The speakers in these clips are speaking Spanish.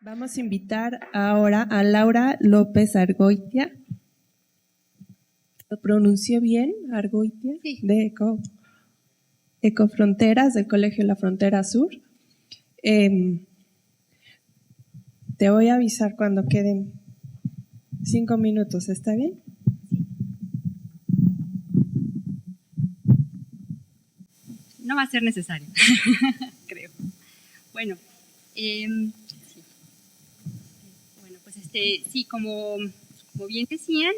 Vamos a invitar ahora a Laura López Argoitia. ¿Lo pronuncié bien? Argoitia, sí. De Ecofronteras, del Colegio La Frontera Sur. Te voy a avisar cuando queden 5 minutos, ¿está bien? No va a ser necesario, creo. Bueno, sí. Bueno, pues sí, como bien decían,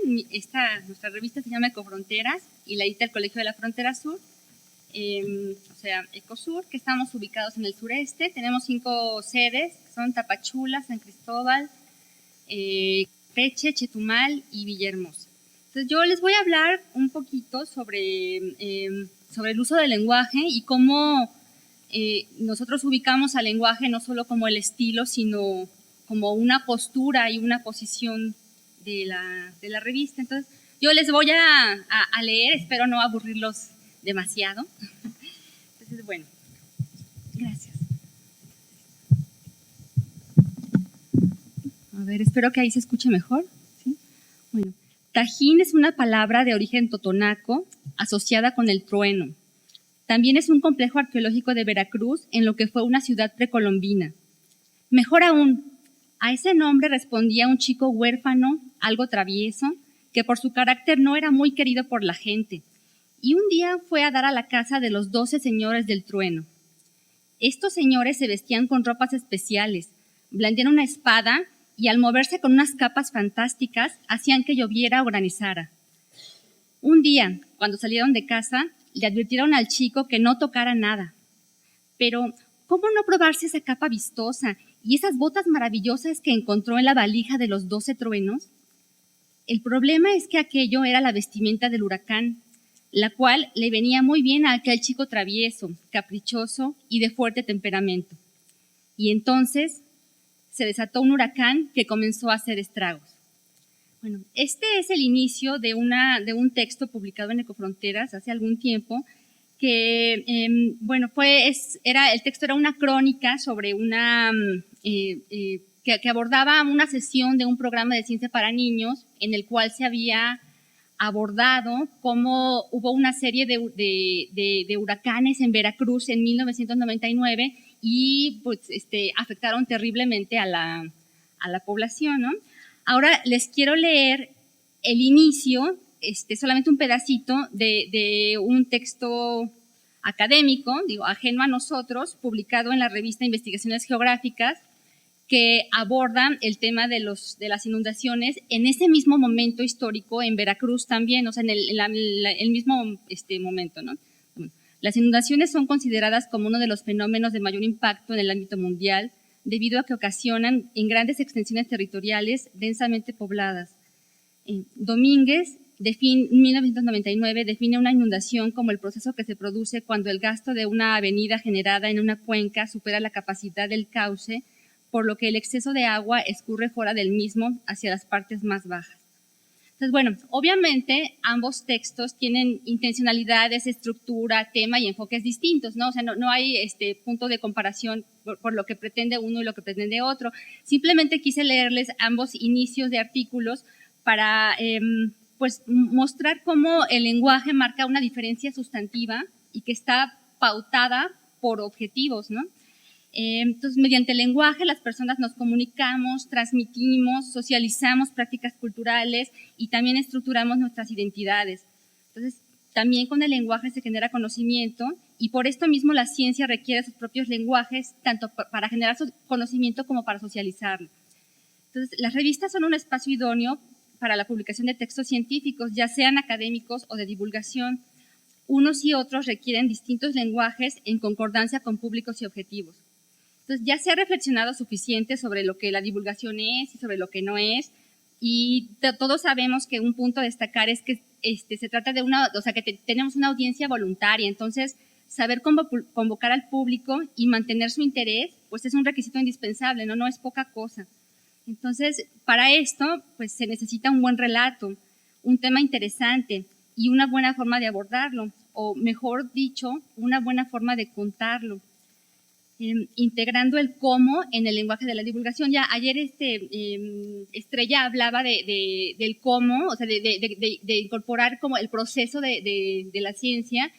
nuestra revista se llama Ecofronteras y la edita el Colegio de la Frontera Sur, o sea, Ecosur, que estamos ubicados en el sureste. Tenemos 5 sedes, que son Tapachula, San Cristóbal, Peche, Chetumal y Villahermosa. Entonces yo les voy a hablar un poquito sobre el uso del lenguaje y cómo nosotros ubicamos al lenguaje no solo como el estilo, sino como una postura y una posición de la revista. Entonces yo les voy a leer, espero no aburrirlos demasiado. Entonces, bueno, gracias. A ver, espero que ahí se escuche mejor. ¿Sí? Bueno, Tajín es una palabra de origen totonaco asociada con el trueno. También es un complejo arqueológico de Veracruz en lo que fue una ciudad precolombina. Mejor aún, a ese nombre respondía un chico huérfano, algo travieso, que por su carácter no era muy querido por la gente, y un día fue a dar a la casa de los 12 señores del trueno. Estos señores se vestían con ropas especiales, blandían una espada y al moverse con unas capas fantásticas hacían que lloviera o granizara. Un día, cuando salieron de casa, le advirtieron al chico que no tocara nada. Pero, ¿cómo no probarse esa capa vistosa y esas botas maravillosas que encontró en la valija de los 12 truenos? El problema es que aquello era la vestimenta del huracán, la cual le venía muy bien a aquel chico travieso, caprichoso y de fuerte temperamento. Y entonces se desató un huracán que comenzó a hacer estragos. Bueno, este es el inicio de un texto publicado en Ecofronteras hace algún tiempo, que, el texto era una crónica sobre que abordaba una sesión de un programa de ciencia para niños en el cual se había abordado cómo hubo una serie de huracanes en Veracruz en 1999 y pues, afectaron terriblemente a la población, ¿no? Ahora les quiero leer el inicio, solamente un pedacito de un texto académico, ajeno a nosotros, publicado en la revista Investigaciones Geográficas, que aborda el tema de las inundaciones en ese mismo momento histórico en Veracruz también, o sea, en el mismo momento, ¿no? Las inundaciones son consideradas como uno de los fenómenos de mayor impacto en el ámbito mundial, debido a que ocasionan en grandes extensiones territoriales densamente pobladas. Domínguez, en 1999, define una inundación como el proceso que se produce cuando el gasto de una avenida generada en una cuenca supera la capacidad del cauce, por lo que el exceso de agua escurre fuera del mismo hacia las partes más bajas. Entonces, bueno, obviamente ambos textos tienen intencionalidades, estructura, tema y enfoques distintos, ¿no? O sea, no hay punto de comparación por lo que pretende uno y lo que pretende otro. Simplemente quise leerles ambos inicios de artículos para pues mostrar cómo el lenguaje marca una diferencia sustantiva y que está pautada por objetivos, ¿no? Entonces, mediante el lenguaje, las personas nos comunicamos, transmitimos, socializamos prácticas culturales y también estructuramos nuestras identidades. Entonces, también con el lenguaje se genera conocimiento y por esto mismo la ciencia requiere sus propios lenguajes, tanto para generar su conocimiento como para socializarlo. Entonces, las revistas son un espacio idóneo para la publicación de textos científicos, ya sean académicos o de divulgación. Unos y otros requieren distintos lenguajes en concordancia con públicos y objetivos. Entonces, ya se ha reflexionado suficiente sobre lo que la divulgación es y sobre lo que no es, y todos sabemos que un punto a destacar es que se trata de tenemos una audiencia voluntaria, entonces saber cómo convocar al público y mantener su interés, pues es un requisito indispensable, no es poca cosa. Entonces, para esto, pues se necesita un buen relato, un tema interesante y una buena forma de abordarlo, o mejor dicho, una buena forma de contarlo. integrando el cómo en el lenguaje de la divulgación. Ya ayer Estrella hablaba del cómo, o sea, de incorporar como el proceso de la ciencia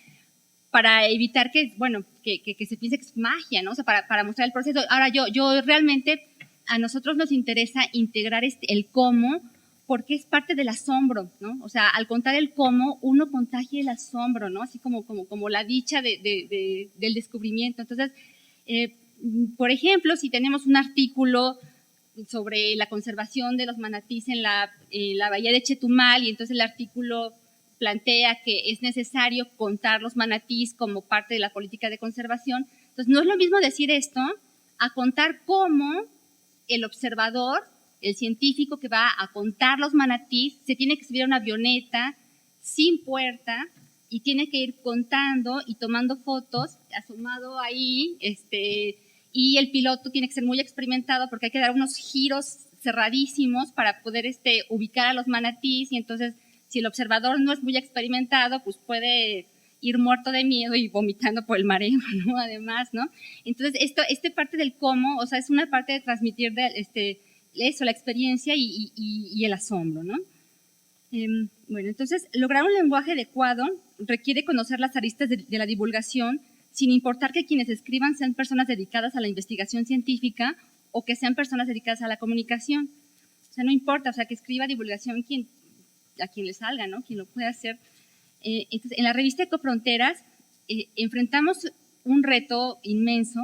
para evitar que, bueno, que se piense que es magia, ¿no? O sea, para mostrar el proceso. Ahora, yo realmente, a nosotros nos interesa integrar el cómo, porque es parte del asombro, ¿no? O sea, al contar el cómo, uno contagia el asombro, ¿no? Así como la dicha del descubrimiento. Entonces, por ejemplo, si tenemos un artículo sobre la conservación de los manatís en la bahía de Chetumal, y entonces el artículo plantea que es necesario contar los manatís como parte de la política de conservación. Entonces, no es lo mismo decir esto a contar cómo el observador, el científico que va a contar los manatís, se tiene que subir a una avioneta sin puerta y tiene que ir contando y tomando fotos, asomado ahí, y el piloto tiene que ser muy experimentado porque hay que dar unos giros cerradísimos para poder ubicar a los manatís, y entonces si el observador no es muy experimentado, pues puede ir muerto de miedo y vomitando por el mareo, ¿no? Además, ¿no? Entonces, parte del cómo, o sea, es una parte de transmitir eso, la experiencia y el asombro, ¿no? Bueno, entonces, lograr un lenguaje adecuado requiere conocer las aristas de la divulgación, sin importar que quienes escriban sean personas dedicadas a la investigación científica o que sean personas dedicadas a la comunicación. O sea, no importa, o sea, que escriba divulgación a quien le salga, ¿no? Quien lo pueda hacer. Entonces, en la revista Ecofronteras enfrentamos un reto inmenso,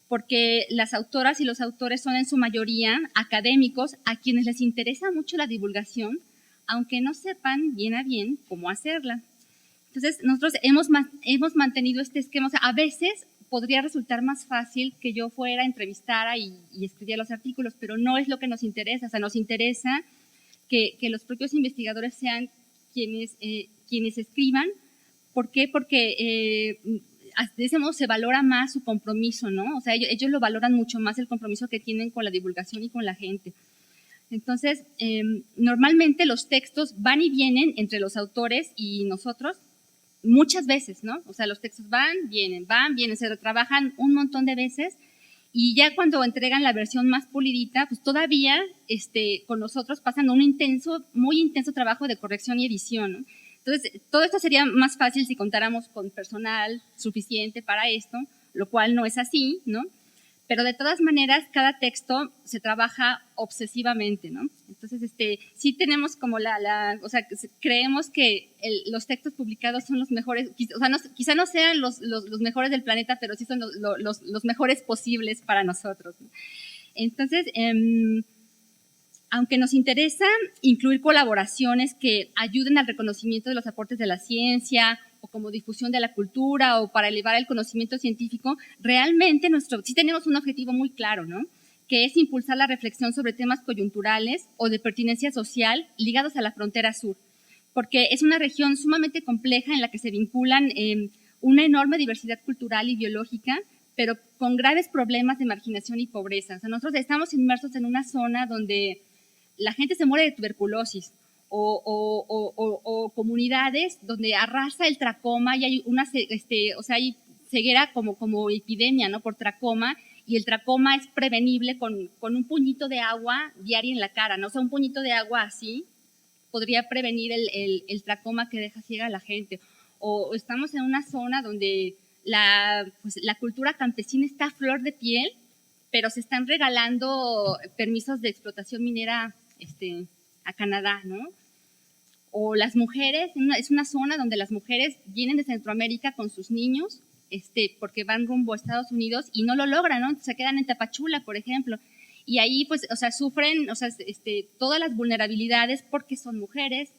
porque las autoras y los autores son en su mayoría académicos a quienes les interesa mucho la divulgación, aunque no sepan bien a bien cómo hacerla. Entonces, nosotros hemos mantenido este esquema. O sea, a veces podría resultar más fácil que yo fuera, entrevistara y escribiera los artículos, pero no es lo que nos interesa. O sea, nos interesa que los propios investigadores sean quienes escriban. ¿Por qué? Porque de ese modo se valora más su compromiso, ¿no? O sea, ellos lo valoran mucho más, el compromiso que tienen con la divulgación y con la gente. Entonces, normalmente los textos van y vienen entre los autores y nosotros muchas veces, ¿no? O sea, los textos van, vienen, se retrabajan un montón de veces, y ya cuando entregan la versión más pulidita, pues todavía con nosotros pasan un muy intenso trabajo de corrección y edición, ¿no? Entonces, todo esto sería más fácil si contáramos con personal suficiente para esto, lo cual no es así, ¿no? Pero de todas maneras, cada texto se trabaja obsesivamente, ¿no? Entonces, sí tenemos como o sea, creemos que los textos publicados son los mejores, o sea, quizá no sean los mejores del planeta, pero sí son los mejores posibles para nosotros, ¿no? Entonces, aunque nos interesa incluir colaboraciones que ayuden al reconocimiento de los aportes de la ciencia, o como difusión de la cultura, o para elevar el conocimiento científico, realmente sí tenemos un objetivo muy claro, ¿no? Que es impulsar la reflexión sobre temas coyunturales o de pertinencia social ligados a la frontera sur, porque es una región sumamente compleja en la que se vinculan una enorme diversidad cultural y biológica, pero con graves problemas de marginación y pobreza. O sea, nosotros estamos inmersos en una zona donde la gente se muere de tuberculosis, o comunidades donde arrasa el tracoma y hay o sea, hay ceguera como epidemia, ¿no? Por tracoma, y el tracoma es prevenible con un puñito de agua diaria en la cara, ¿no? O sea, un puñito de agua así podría prevenir el tracoma que deja ciega a la gente. O estamos en una zona donde la cultura campesina está a flor de piel, pero se están regalando permisos de explotación minera a Canadá, ¿no? O las mujeres, es una zona donde las mujeres vienen de Centroamérica con sus niños, porque van rumbo a Estados Unidos y no lo logran, ¿no? Se quedan en Tapachula, por ejemplo. Y ahí, pues, o sea, sufren, o sea, todas las vulnerabilidades porque son mujeres,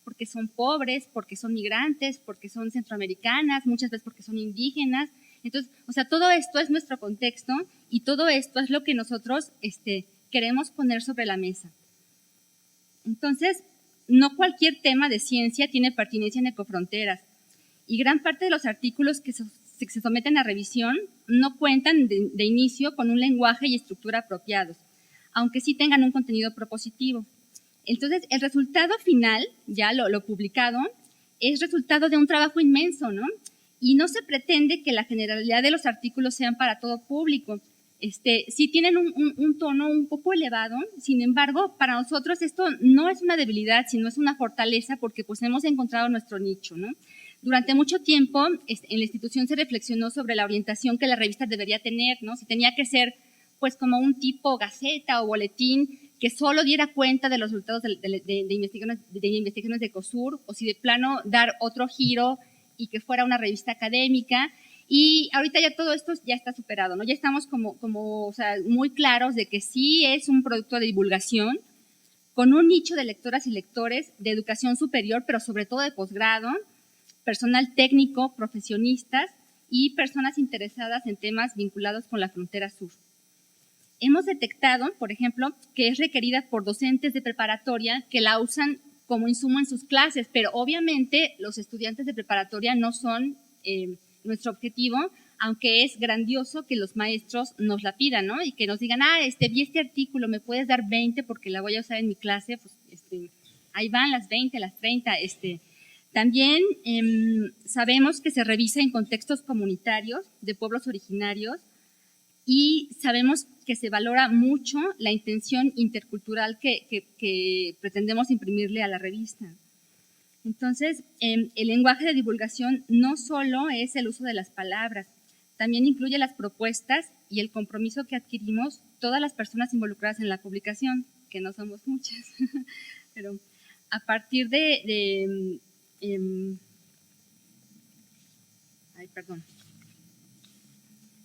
porque son pobres, porque son migrantes, porque son centroamericanas, muchas veces porque son indígenas. Entonces, o sea, todo esto es nuestro contexto y todo esto es lo que nosotros queremos poner sobre la mesa. Entonces, no cualquier tema de ciencia tiene pertinencia en Ecofronteras, y gran parte de los artículos que se someten a revisión no cuentan de inicio con un lenguaje y estructura apropiados, aunque sí tengan un contenido propositivo. Entonces, el resultado final, ya lo publicado, es resultado de un trabajo inmenso, ¿no? y no se pretende que la generalidad de los artículos sean para todo público. Sí tienen un tono un poco elevado, sin embargo, para nosotros esto no es una debilidad, sino es una fortaleza porque pues hemos encontrado nuestro nicho, ¿no? Durante mucho tiempo en la institución se reflexionó sobre la orientación que la revista debería tener, ¿no? Si tenía que ser pues como un tipo gaceta o boletín que solo diera cuenta de los resultados de investigaciones de COSUR, o si de plano dar otro giro y que fuera una revista académica. Y ahorita ya todo esto ya está superado, ¿no? Ya estamos o sea, muy claros de que sí es un producto de divulgación con un nicho de lectoras y lectores de educación superior, pero sobre todo de posgrado, personal técnico, profesionistas y personas interesadas en temas vinculados con la frontera sur. Hemos detectado, por ejemplo, que es requerida por docentes de preparatoria que la usan como insumo en sus clases, pero obviamente los estudiantes de preparatoria no son nuestro objetivo, aunque es grandioso que los maestros nos la pidan, ¿no? Y que nos digan, vi este artículo, ¿me puedes dar 20 porque la voy a usar en mi clase? Pues, ahí van las 20, las 30. También sabemos que se revisa en contextos comunitarios de pueblos originarios y sabemos que se valora mucho la intención intercultural que pretendemos imprimirle a la revista. Entonces, el lenguaje de divulgación no solo es el uso de las palabras, también incluye las propuestas y el compromiso que adquirimos todas las personas involucradas en la publicación, que no somos muchas, pero a partir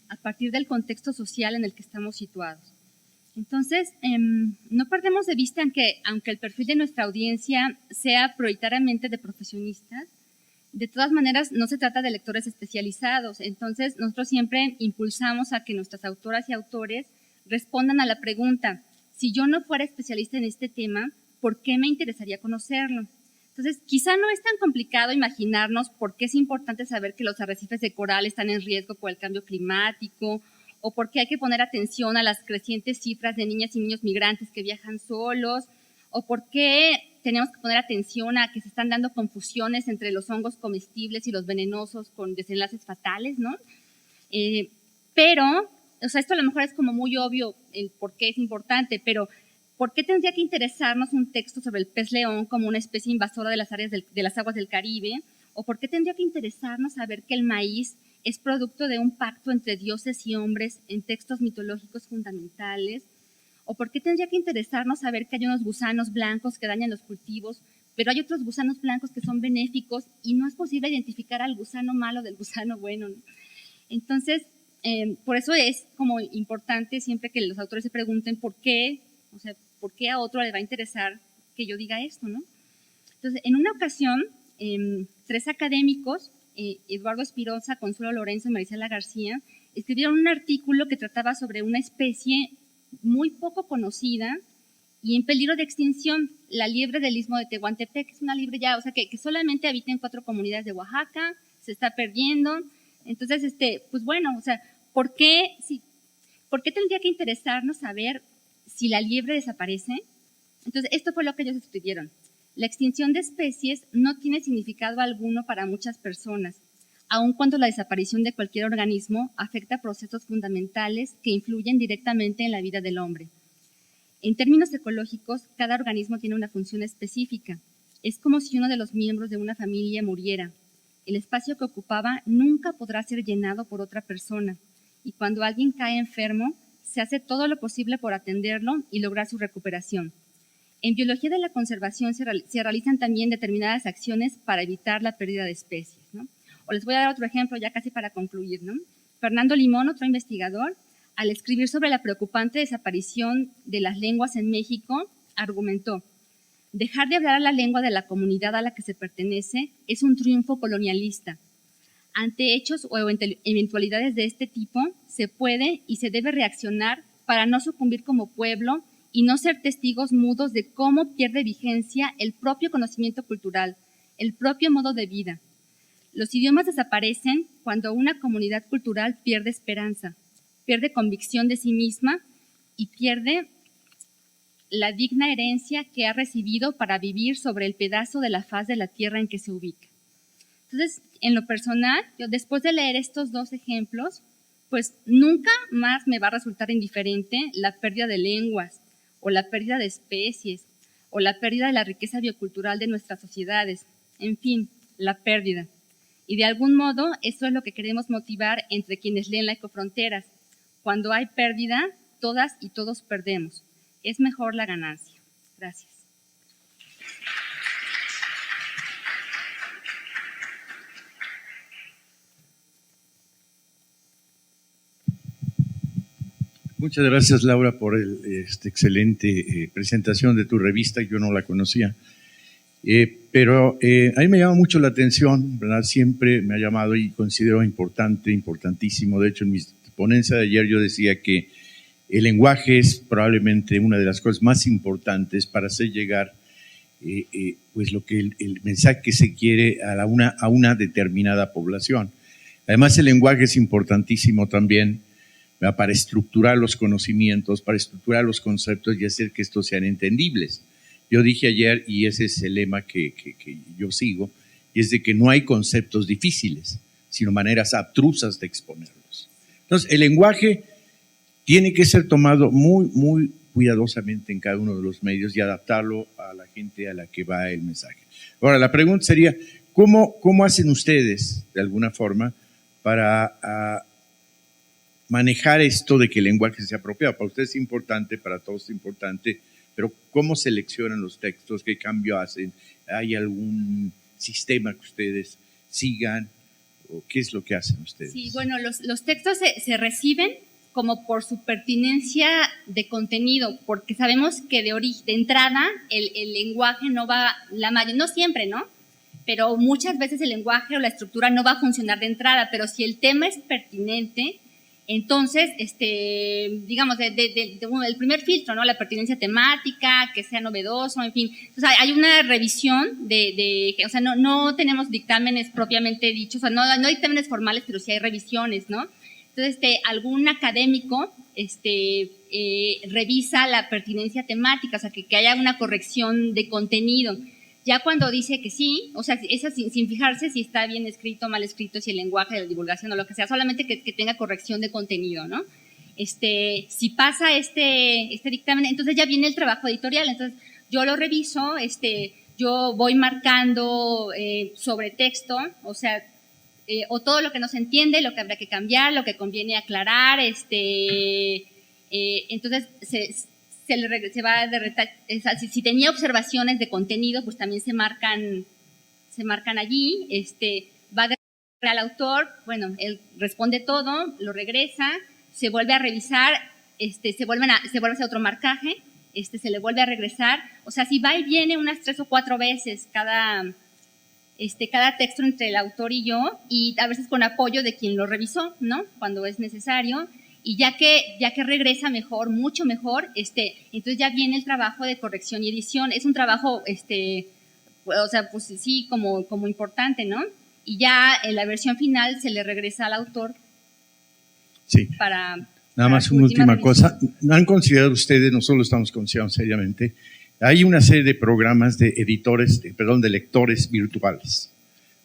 a partir del contexto social en el que estamos situados. Entonces, no perdemos de vista aunque el perfil de nuestra audiencia sea prioritariamente de profesionistas, de todas maneras no se trata de lectores especializados. Entonces, nosotros siempre impulsamos a que nuestras autoras y autores respondan a la pregunta, si yo no fuera especialista en este tema, ¿por qué me interesaría conocerlo? Entonces, quizá no es tan complicado imaginarnos por qué es importante saber que los arrecifes de coral están en riesgo por el cambio climático, o por qué hay que poner atención a las crecientes cifras de niñas y niños migrantes que viajan solos, o por qué tenemos que poner atención a que se están dando confusiones entre los hongos comestibles y los venenosos con desenlaces fatales, ¿no? Pero, o sea, esto a lo mejor es como muy obvio el por qué es importante, pero ¿por qué tendría que interesarnos un texto sobre el pez león como una especie invasora de las aguas del Caribe? ¿O por qué tendría que interesarnos saber que el maíz es producto de un pacto entre dioses y hombres en textos mitológicos fundamentales? ¿O por qué tendría que interesarnos saber que hay unos gusanos blancos que dañan los cultivos, pero hay otros gusanos blancos que son benéficos y no es posible identificar al gusano malo del gusano bueno, ¿no? Entonces, por eso es como importante siempre que los autores se pregunten por qué, o sea, por qué a otro le va a interesar que yo diga esto, ¿no? Entonces, en una ocasión, 3 académicos, Eduardo Espiroza, Consuelo Lorenzo y Marisela García, escribieron un artículo que trataba sobre una especie muy poco conocida y en peligro de extinción, la liebre del Istmo de Tehuantepec. Es una liebre ya, o sea, que solamente habita en 4 comunidades de Oaxaca, se está perdiendo. Entonces, pues bueno, o sea, ¿por qué tendría que interesarnos saber si la liebre desaparece? Entonces, esto fue lo que ellos escribieron. La extinción de especies no tiene significado alguno para muchas personas, aun cuando la desaparición de cualquier organismo afecta procesos fundamentales que influyen directamente en la vida del hombre. En términos ecológicos, cada organismo tiene una función específica. Es como si uno de los miembros de una familia muriera. El espacio que ocupaba nunca podrá ser llenado por otra persona, y cuando alguien cae enfermo, se hace todo lo posible por atenderlo y lograr su recuperación. En biología de la conservación se realizan también determinadas acciones para evitar la pérdida de especies, ¿no? O les voy a dar otro ejemplo ya casi para concluir, ¿no? Fernando Limón, otro investigador, al escribir sobre la preocupante desaparición de las lenguas en México, argumentó: dejar de hablar la lengua de la comunidad a la que se pertenece es un triunfo colonialista. Ante hechos o eventualidades de este tipo, se puede y se debe reaccionar para no sucumbir como pueblo y no ser testigos mudos de cómo pierde vigencia el propio conocimiento cultural, el propio modo de vida. Los idiomas desaparecen cuando una comunidad cultural pierde esperanza, pierde convicción de sí misma y pierde la digna herencia que ha recibido para vivir sobre el pedazo de la faz de la tierra en que se ubica. Entonces, en lo personal, yo después de leer estos dos ejemplos, pues nunca más me va a resultar indiferente la pérdida de lenguas, o la pérdida de especies, o la pérdida de la riqueza biocultural de nuestras sociedades. En fin, la pérdida. Y de algún modo, eso es lo que queremos motivar entre quienes leen la Ecofronteras. Cuando hay pérdida, todas y todos perdemos. Es mejor la ganancia. Gracias. Muchas gracias, Laura, por excelente presentación de tu revista. Yo no la conocía, pero a mí me llama mucho la atención, ¿verdad? Siempre me ha llamado y considero importante, importantísimo. De hecho, en mi ponencia de ayer yo decía que el lenguaje es probablemente una de las cosas más importantes para hacer llegar pues lo que el mensaje que se quiere a una determinada población. Además, el lenguaje es importantísimo también para estructurar los conocimientos, para estructurar los conceptos y hacer que estos sean entendibles. Yo dije ayer, y ese es el lema que yo sigo, y es de que no hay conceptos difíciles, sino maneras abstrusas de exponerlos. Entonces, el lenguaje tiene que ser tomado muy, muy cuidadosamente en cada uno de los medios y adaptarlo a la gente a la que va el mensaje. Ahora, la pregunta sería, ¿cómo hacen ustedes, de alguna forma, para manejar esto de que el lenguaje sea apropiado? Para ustedes es importante, para todos es importante, pero ¿cómo seleccionan los textos? ¿Qué cambio hacen? ¿Hay algún sistema que ustedes sigan? ¿O qué es lo que hacen ustedes? Sí, bueno, los textos se reciben como por su pertinencia de contenido, porque sabemos que de entrada el lenguaje no va, no siempre, ¿no? Pero muchas veces el lenguaje o la estructura no va a funcionar de entrada, pero si el tema es pertinente, entonces, digamos, el primer filtro, ¿no? La pertinencia temática, que sea novedoso, en fin. O sea, hay una revisión o sea, no tenemos dictámenes propiamente dichos, o sea, no dictámenes formales, pero sí hay revisiones, ¿no? Entonces, algún académico, revisa la pertinencia temática, o sea, que haya una corrección de contenido. Ya cuando dice que sí, o sea, esa sin fijarse si está bien escrito, mal escrito, si el lenguaje de la divulgación o lo que sea, solamente que tenga corrección de contenido, ¿no? Si pasa este dictamen, entonces ya viene el trabajo editorial, entonces yo lo reviso, yo voy marcando sobre texto, o sea, o todo lo que no se entiende, lo que habrá que cambiar, lo que conviene aclarar, entonces se va de si tenía observaciones de contenido, pues también se marcan allí, va a al autor, bueno, él responde todo, lo regresa, se vuelve a revisar, se vuelve a hacer otro marcaje, se le vuelve a regresar, o sea, si va y viene unas 3 o 4 veces cada texto entre el autor y yo, y a veces con apoyo de quien lo revisó, ¿no? Cuando es necesario. Y ya que regresa mejor, mucho mejor, entonces ya viene el trabajo de corrección y edición. Es un trabajo, o sea, pues sí, como importante, ¿no? Y ya en la versión final se le regresa al autor. Sí. Nada más una última cosa. ¿Han considerado ustedes, nosotros lo estamos considerando seriamente, hay una serie de programas de de lectores virtuales?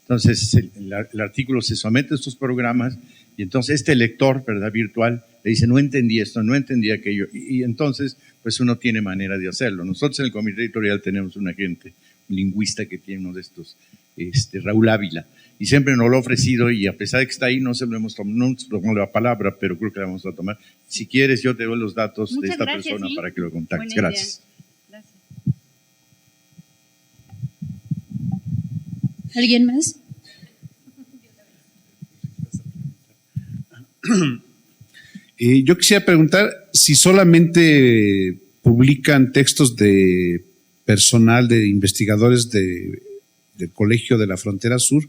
Entonces, el artículo se somete a estos programas y entonces este lector, ¿verdad?, virtual, le dice, no entendí esto, no entendí aquello, y entonces, pues uno tiene manera de hacerlo. Nosotros en el comité editorial tenemos un agente, un lingüista que tiene uno de estos, Raúl Ávila, y siempre nos lo ha ofrecido, y a pesar de que está ahí, no hemos tomado la palabra, pero creo que la vamos a tomar. Si quieres, yo te doy los datos de esta persona para que lo contactes. Gracias. ¿Alguien más? Yo quisiera preguntar si solamente publican textos de personal, de investigadores del Colegio de la Frontera Sur,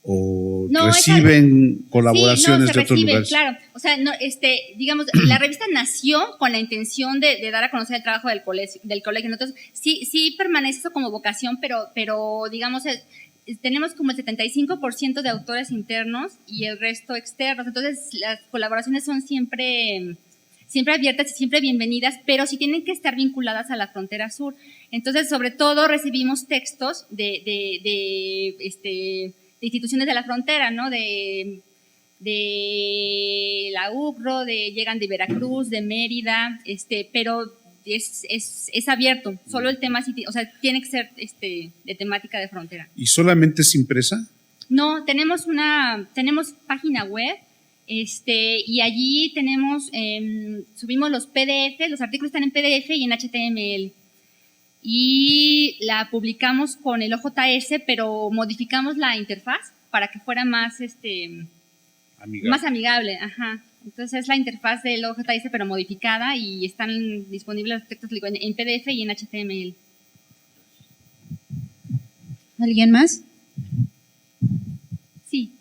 o reciben colaboraciones de otros lugares. Claro, o sea, digamos, la revista nació con la intención de dar a conocer el trabajo del colegio. Entonces, sí permanece eso como vocación, pero digamos, tenemos como el 75% de autores internos y el resto externos. Entonces, las colaboraciones son siempre abiertas y siempre bienvenidas, pero sí tienen que estar vinculadas a la Frontera Sur. Entonces, sobre todo, recibimos textos instituciones de la frontera, ¿no? De la UCRO, llegan de Veracruz, de Mérida, pero es abierto, solo el tema, o sea, tiene que ser de temática de frontera. ¿Y solamente es impresa? No, tenemos página web, y allí subimos los PDF, los artículos están en PDF y en HTML. Y la publicamos con el OJS, pero modificamos la interfaz para que fuera más, más amigable. Ajá. Entonces es la interfaz del OJS, pero modificada, y están disponibles los textos en PDF y en HTML. ¿Alguien más? Sí.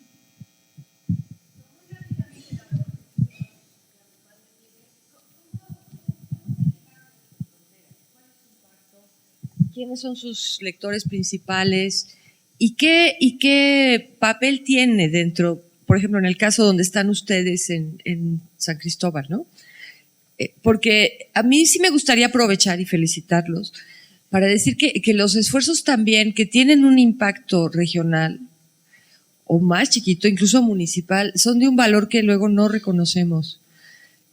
¿Quiénes son sus lectores principales? ¿Y qué papel tiene dentro, por ejemplo, en el caso donde están ustedes en San Cristóbal, ¿no? Porque a mí sí me gustaría aprovechar y felicitarlos para decir que los esfuerzos también que tienen un impacto regional o más chiquito, incluso municipal, son de un valor que luego no reconocemos,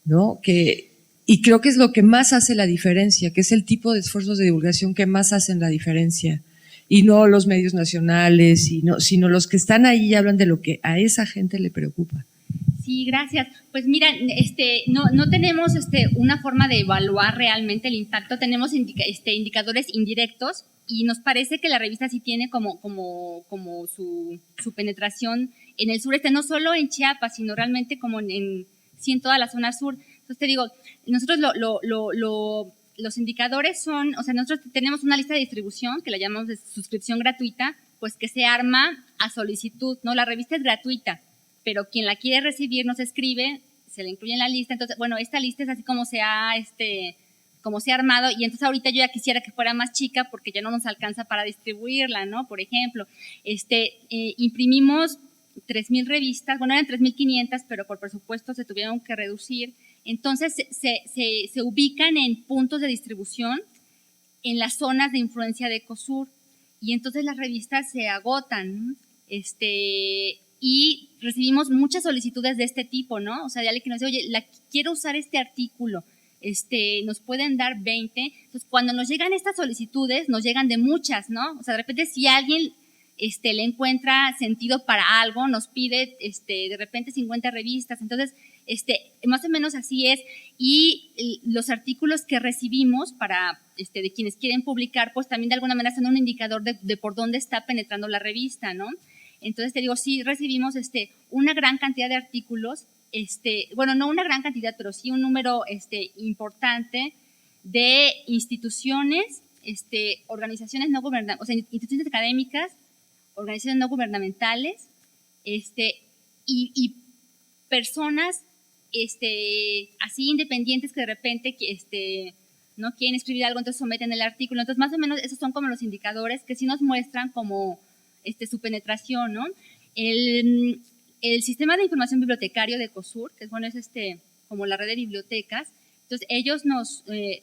¿no? Y creo que es lo que más hace la diferencia, que es el tipo de esfuerzos de divulgación que más hacen la diferencia. Y no los medios nacionales, sino los que están ahí y hablan de lo que a esa gente le preocupa. Sí, gracias. Pues mira, no tenemos una forma de evaluar realmente el impacto. Tenemos indicadores indirectos, y nos parece que la revista sí tiene como su penetración en el sureste, no solo en Chiapas, sino realmente como en toda la zona sur. Entonces te digo, nosotros los indicadores son, o sea, nosotros tenemos una lista de distribución que la llamamos de suscripción gratuita, pues que se arma a solicitud, ¿no? La revista es gratuita, pero quien la quiere recibir nos escribe, se la incluye en la lista. Entonces, bueno, esta lista es así como se ha armado, y entonces ahorita yo ya quisiera que fuera más chica porque ya no nos alcanza para distribuirla, ¿no? Por ejemplo, imprimimos 3,000 revistas, bueno, eran 3,500, pero por presupuesto se tuvieron que reducir. Entonces se ubican en puntos de distribución en las zonas de influencia de Ecosur, y entonces las revistas se agotan, y recibimos muchas solicitudes de este tipo, ¿no? O sea, de alguien que nos dice, oye, quiero usar este artículo, nos pueden dar 20. Entonces, cuando nos llegan estas solicitudes, nos llegan de muchas, ¿no? O sea, de repente si alguien le encuentra sentido para algo, nos pide de repente 50 revistas. Entonces, más o menos así es. Y los artículos que recibimos de quienes quieren publicar, pues también de alguna manera son un indicador de por dónde está penetrando la revista, ¿no? Entonces te digo, sí recibimos una gran cantidad de artículos, bueno, no una gran cantidad, pero sí un número importante de instituciones, organizaciones no gubernamentales, o sea, instituciones académicas, organizaciones no gubernamentales, y personas así independientes que de repente no quieren escribir algo, entonces someten el artículo. Entonces, más o menos esos son como los indicadores que sí nos muestran como su penetración, ¿no? El sistema de información bibliotecario de Ecosur, que es, bueno, es como la red de bibliotecas. Entonces, ellos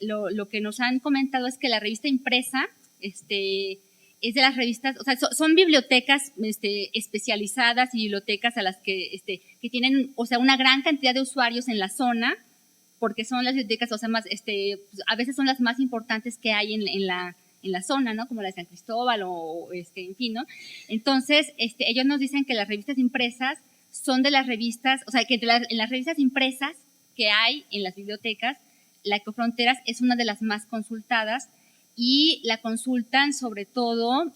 lo que nos han comentado es que la revista impresa es de las revistas, o sea, son bibliotecas especializadas y bibliotecas a las que tienen, o sea, una gran cantidad de usuarios en la zona, porque son las bibliotecas, o sea, más, a veces son las más importantes que hay en la zona, ¿no? Como la de San Cristóbal o en fin, ¿no? Entonces, ellos nos dicen que las revistas impresas son de las revistas, o sea, que en las revistas impresas que hay en las bibliotecas, la Ecofronteras es una de las más consultadas, y la consultan sobre todo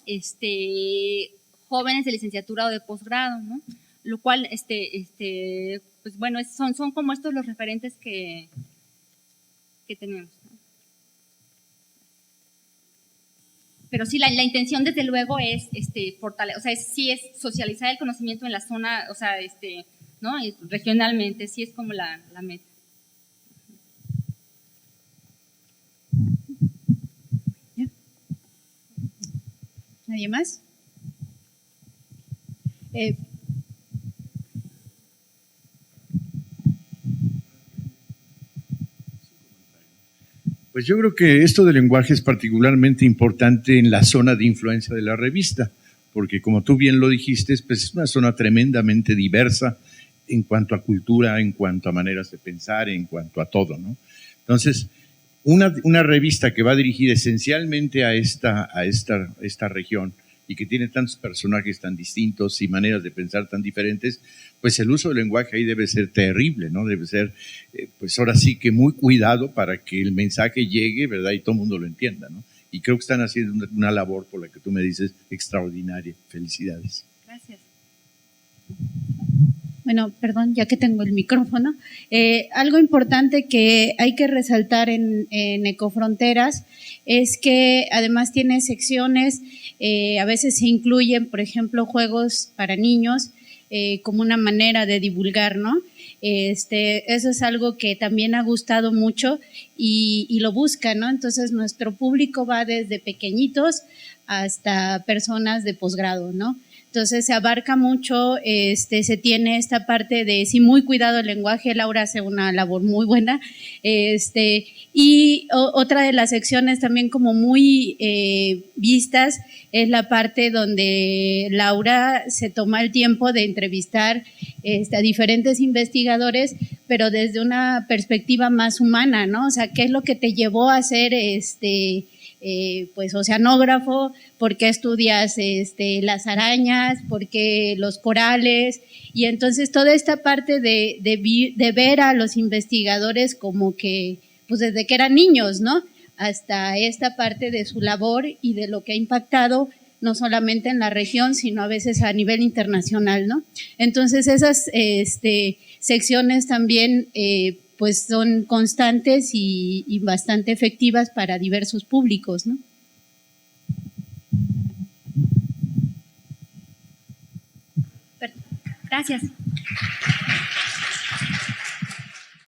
jóvenes de licenciatura o de posgrado, ¿no? Lo cual, pues bueno, son como estos los referentes que tenemos, ¿no? Pero sí, la intención desde luego es fortalecer, o sea, sí es socializar el conocimiento en la zona, o sea, ¿no? Y regionalmente, sí es como la meta. ¿Nadie más? Pues yo creo que esto del lenguaje es particularmente importante en la zona de influencia de la revista, porque como tú bien lo dijiste, pues es una zona tremendamente diversa en cuanto a cultura, en cuanto a maneras de pensar, en cuanto a todo, ¿no? Entonces, una revista que va dirigida esencialmente a esta región y que tiene tantos personajes tan distintos y maneras de pensar tan diferentes, pues el uso del lenguaje ahí debe ser terrible, ¿no? Debe ser, pues ahora sí que muy cuidado para que el mensaje llegue, ¿verdad? Y todo el mundo lo entienda, ¿no? Y creo que están haciendo una labor, por la que tú me dices, extraordinaria. Felicidades. Gracias. Bueno, perdón, ya que tengo el micrófono. Algo importante que hay que resaltar en Ecofronteras es que además tiene secciones, a veces se incluyen, por ejemplo, juegos para niños como una manera de divulgar, ¿no? Eso es algo que también ha gustado mucho y lo busca, ¿no? Entonces nuestro público va desde pequeñitos hasta personas de posgrado, ¿no? Entonces se abarca mucho, se tiene esta parte de sí, muy cuidado el lenguaje. Laura hace una labor muy buena, y otra de las secciones también como muy vistas es la parte donde Laura se toma el tiempo de entrevistar a diferentes investigadores, pero desde una perspectiva más humana, ¿no? O sea, ¿qué es lo que te llevó a ser pues oceanógrafo? ¿Por qué estudias las arañas? ¿Por qué los corales? Y entonces toda esta parte de ver a los investigadores como que, pues desde que eran niños, ¿no? Hasta esta parte de su labor y de lo que ha impactado no solamente en la región, sino a veces a nivel internacional, ¿no? Entonces esas secciones también pues son constantes y bastante efectivas para diversos públicos, ¿no? Gracias.